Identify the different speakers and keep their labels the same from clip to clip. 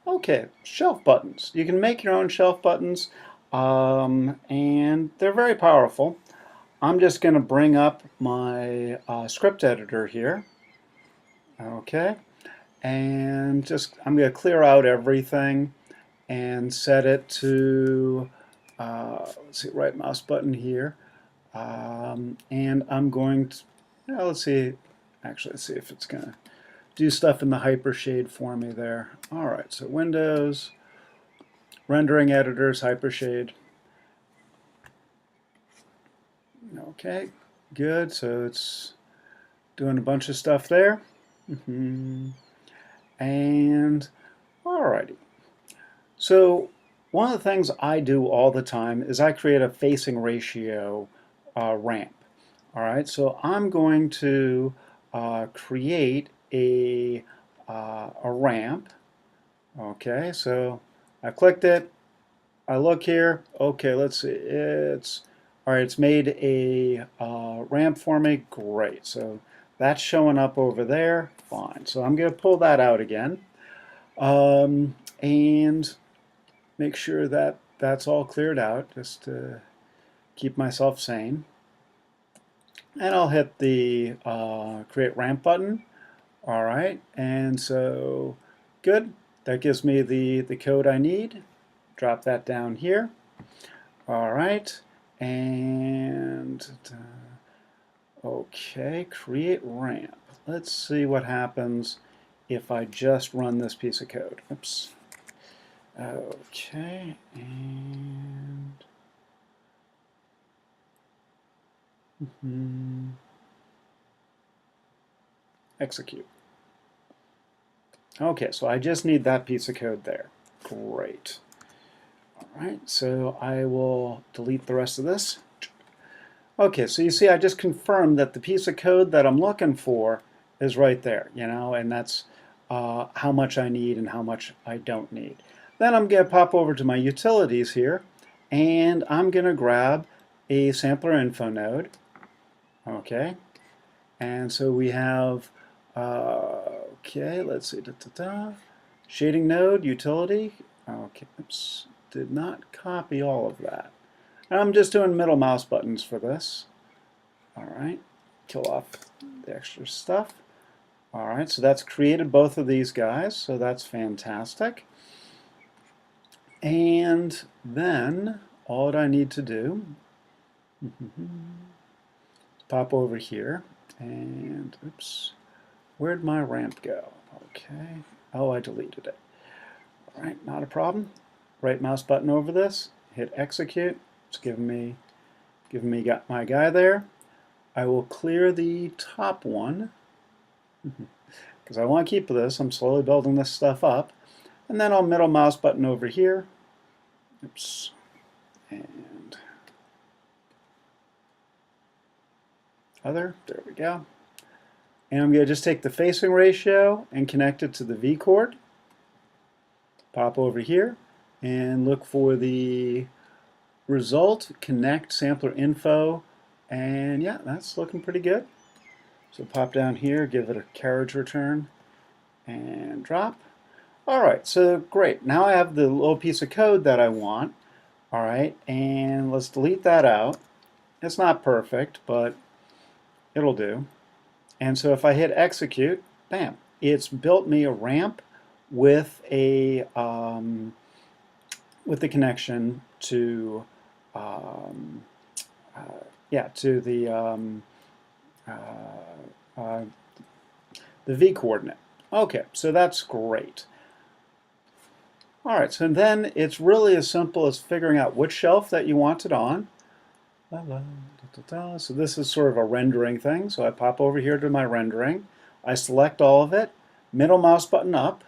Speaker 1: Okay, shelf buttons. You can make your own shelf buttons, and they're very powerful. I'm just going to bring up my script editor here. Okay, and just I'm going to clear out everything and set it to, let's see, right mouse button here. And I'm going to, let's see, actually, let's see if it's going to do stuff in the hypershade for me there. All right, so Windows, rendering editors, hypershade. Okay, good. So it's doing a bunch of stuff there. And alrighty. So one of the things I do all the time is I create a facing ratio ramp. All right, so I'm going to create a ramp. Okay, so I clicked it. I look here. Okay, let's see. It's all right. It's made a ramp for me. Great. So that's showing up over there. Fine. So I'm going to pull that out again, and make sure that that's all cleared out, just to keep myself sane. And I'll hit the create ramp button. All right, and so good. That gives me the code I need. Drop that down here. All right, and okay, create ramp. Let's see what happens if I just run this piece of code. Oops. Okay, and execute. Okay, so I just need that piece of code there. Great. All right, so I will delete the rest of this. Okay, so you see I just confirmed that the piece of code that I'm looking for is right there, and that's how much I need and how much I don't need. Then I'm going to pop over to my utilities here, and I'm going to grab a sampler info node. Okay, and so we have, okay, let's see, shading node, utility. Okay, oops, did not copy all of that. I'm just doing middle mouse buttons for this. All right, kill off the extra stuff. All right, so that's created both of these guys, so that's fantastic. And then all that I need to do is pop over here and, oops, where'd my ramp go? Okay, oh, I deleted it. All right, not a problem. Right mouse button over this, hit execute. It's giving me my guy there. I will clear the top one because I want to keep this. I'm slowly building this stuff up. And then I'll middle mouse button over here. Oops. And other, there we go. And I'm going to just take the facing ratio and connect it to the V chord. Pop over here and look for the result, connect sampler info, and yeah, that's looking pretty good. So pop down here, give it a carriage return, and drop. All right, so great. Now I have the little piece of code that I want. All right, and let's delete that out. It's not perfect, but it'll do. And so if I hit execute, bam, it's built me a ramp with a with the connection to to the V coordinate. Okay, so that's great. All right, so then it's really as simple as figuring out which shelf that you want it on. So this is sort of a rendering thing. So I pop over here to my rendering. I select all of it, middle mouse button up,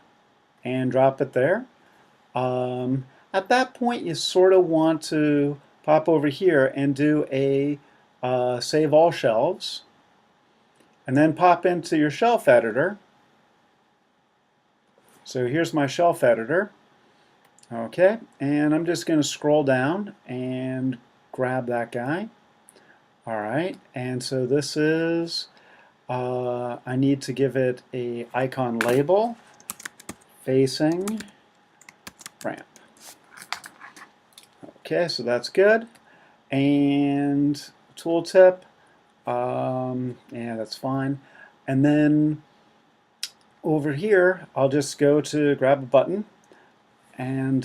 Speaker 1: and drop it there. At that point, you sort of want to pop over here and do a save all shelves, and then pop into your shelf editor. So here's my shelf editor. Okay, and I'm just going to scroll down and grab that guy. All right, and so this is, I need to give it a icon label, facing ramp. Okay, so that's good. And tooltip, yeah, that's fine. And then over here, I'll just go to grab a button, and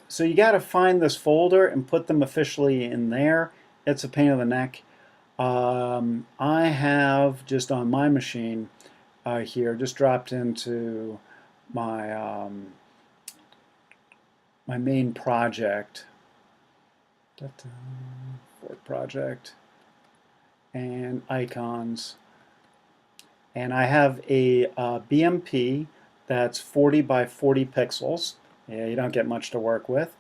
Speaker 1: so you got to find this folder and put them officially in there. It's a pain in the neck. I have just on my machine here just dropped into my my main project. For project and icons, and I have a BMP that's 40 by 40 pixels. Yeah, you don't get much to work with,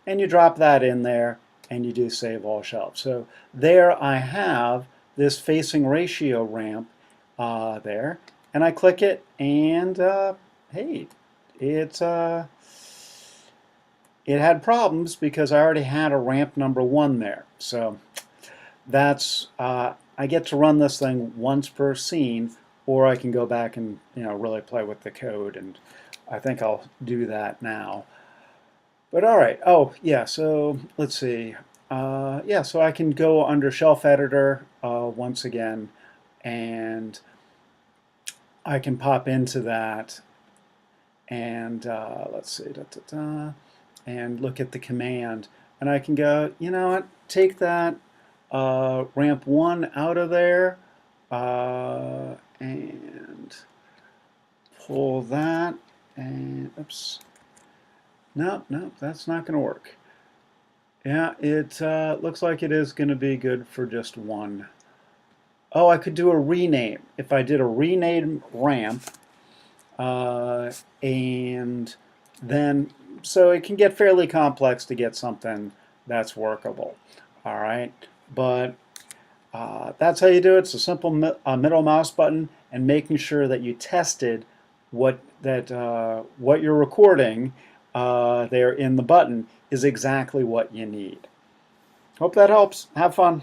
Speaker 1: and you drop that in there and you do save all shelves. So there I have this facing ratio ramp there, and I click it, and hey, it had problems because I already had a ramp number 1 there. So that's I get to run this thing once per scene, or I can go back and really play with the code, and I think I'll do that now. But all right. Oh yeah. So let's see. Yeah. So I can go under Shelf Editor once again, and I can pop into that, and let's see. And look at the command, and I can go, you know what, take that ramp 1 out of there and pull that, and oops, no, that's not going to work. Yeah, it looks like it is going to be good for just 1. Oh, I could do a rename. If I did a rename ramp, and then so it can get fairly complex to get something that's workable. All right, but that's how you do it. It's a simple middle mouse button, and making sure that you tested what you're recording there in the button is exactly what you need. Hope that helps. Have fun.